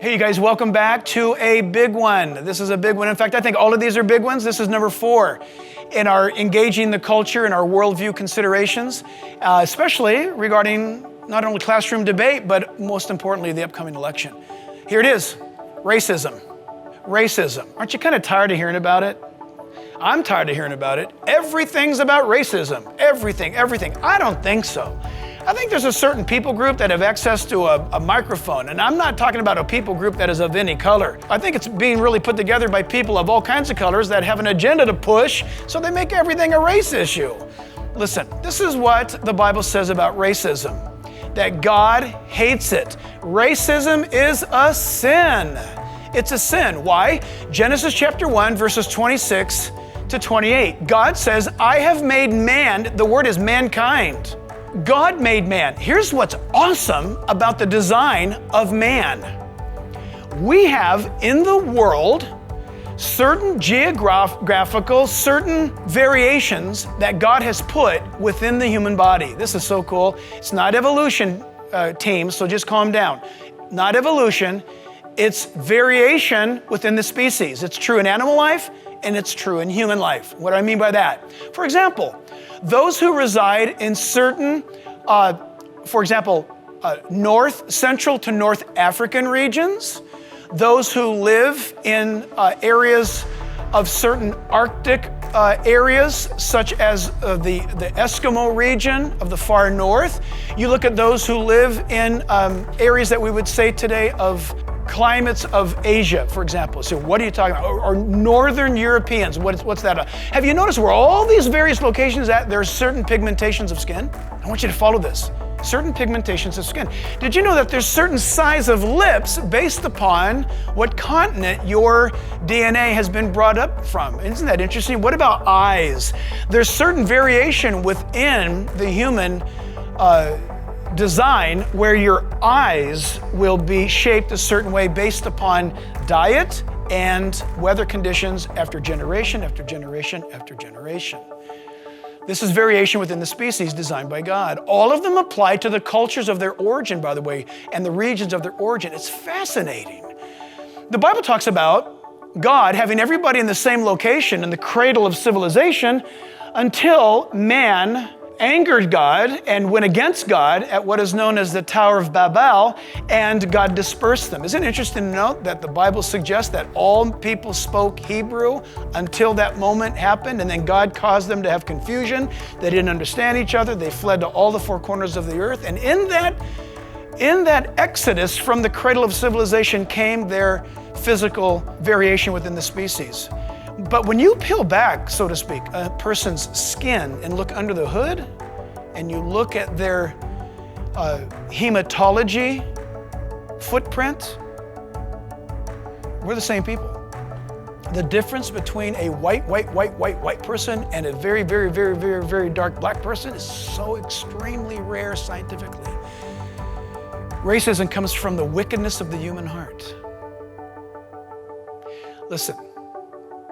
Hey, you guys, welcome back to a big one. This is a big one. In fact, I think all of these are big ones. This is number 4 in our engaging the culture and our worldview considerations, especially regarding not only classroom debate, but most importantly, the upcoming election. Here it is, racism. Racism. Aren't you kind of tired of hearing about it? I'm tired of hearing about it. Everything's about racism. Everything. I don't think so. I think there's a certain people group that have access to a microphone, and I'm not talking about a people group that is of any color. I think it's being really put together by people of all kinds of colors that have an agenda to push, so they make everything a race issue. Listen, this is what the Bible says about racism, that God hates it. Racism is a sin. It's a sin. Why? Genesis chapter 1, verses 26 to 28. God says, I have made man, the word is mankind. God made man. Here's what's awesome about the design of man. We have in the world certain geographical, certain variations that God has put within the human body. This is so cool. It's not evolution, team, so just calm down. Not evolution, it's variation within the species. It's true in animal life and it's true in human life. What do I mean by that? For example, those who reside in certain, Central to North African regions, those who live in areas of certain Arctic areas, such as the Eskimo region of the far north. You look at those who live in areas that we would say today of climates of Asia, for example. So what are you talking about? Or Northern Europeans, what's that? Have you noticed where all these various locations at, there's certain pigmentations of skin? I want you to follow this. Certain pigmentations of skin. Did you know that there's certain size of lips based upon what continent your DNA has been brought up from? Isn't that interesting? What about eyes? There's certain variation within the human design where your eyes will be shaped a certain way based upon diet and weather conditions after generation after generation after generation. This is variation within the species designed by God. All of them apply to the cultures of their origin, by the way, and the regions of their origin. It's fascinating. The Bible talks about God having everybody in the same location in the cradle of civilization until man angered God and went against God at what is known as the Tower of Babel, and God dispersed them. Isn't it interesting to note that the Bible suggests that all people spoke Hebrew until that moment happened, and then God caused them to have confusion. They didn't understand each other. They fled to all the four corners of the earth, and in that exodus from the cradle of civilization came their physical variation within the species. But when you peel back, so to speak, a person's skin and look under the hood, and you look at their hematology footprint, we're the same people. The difference between a white person and a very, very, very, very, very dark black person is so extremely rare scientifically. Racism comes from the wickedness of the human heart. Listen.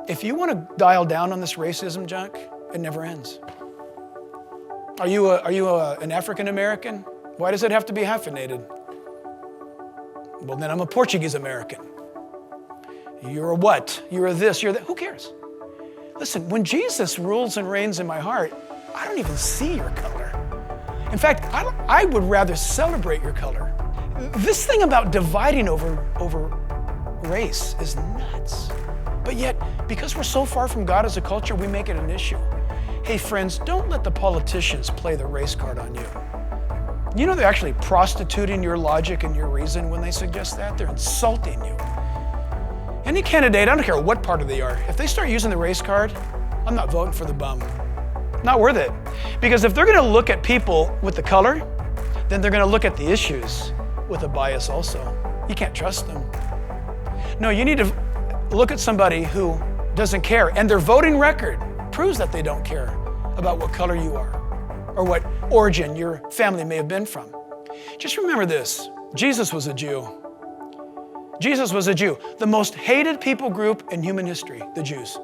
If you want to dial down on this racism junk, it never ends. Are you an African American? Why does it have to be hyphenated? Well, then I'm a Portuguese American. You're a what? You're a this, you're that. Who cares? Listen, when Jesus rules and reigns in my heart, I don't even see your color. In fact, I would rather celebrate your color. This thing about dividing over race is nuts. But yet, because we're so far from God as a culture, we make it an issue. Hey friends, don't let the politicians play the race card on you. You know they're actually prostituting your logic and your reason when they suggest that. They're insulting you. Any candidate, I don't care what party they are, if they start using the race card, I'm not voting for the bum. Not worth it. Because if they're gonna look at people with the color, then they're gonna look at the issues with a bias also. You can't trust them. No, you need to look at somebody who doesn't care, and their voting record proves that they don't care about what color you are or what origin your family may have been from. Just remember this, Jesus was a Jew. Jesus was a Jew, the most hated people group in human history, the Jews.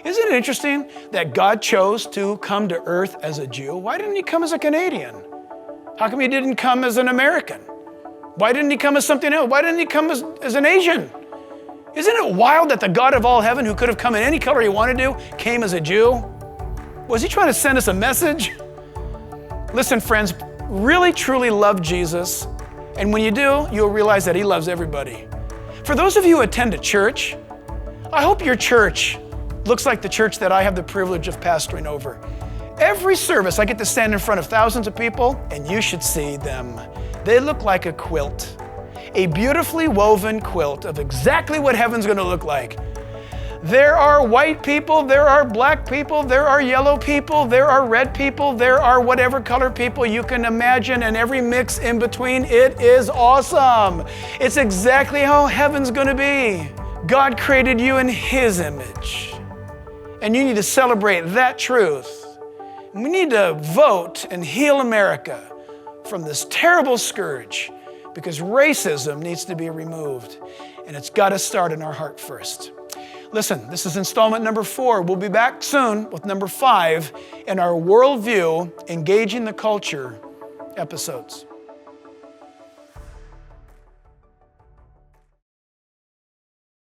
Isn't it interesting that God chose to come to earth as a Jew? Why didn't he come as a Canadian? How come he didn't come as an American? Why didn't he come as something else? Why didn't he come as an Asian? Isn't it wild that the God of all heaven, who could have come in any color he wanted to, came as a Jew? Was he trying to send us a message? Listen, friends, really, truly love Jesus. And when you do, you'll realize that he loves everybody. For those of you who attend a church, I hope your church looks like the church that I have the privilege of pastoring over. Every service, I get to stand in front of thousands of people, and you should see them. They look like a quilt, a beautifully woven quilt of exactly what heaven's going to look like. There are white people, there are black people, there are yellow people, there are red people, there are whatever color people you can imagine, and every mix in between. It is awesome. It's exactly how heaven's going to be. God created you in his image, and you need to celebrate that truth. We need to vote and heal America from this terrible scourge, because racism needs to be removed, and it's got to start in our heart first. Listen, this is installment number 4. We'll be back soon with number 5 in our Worldview Engaging the Culture episodes.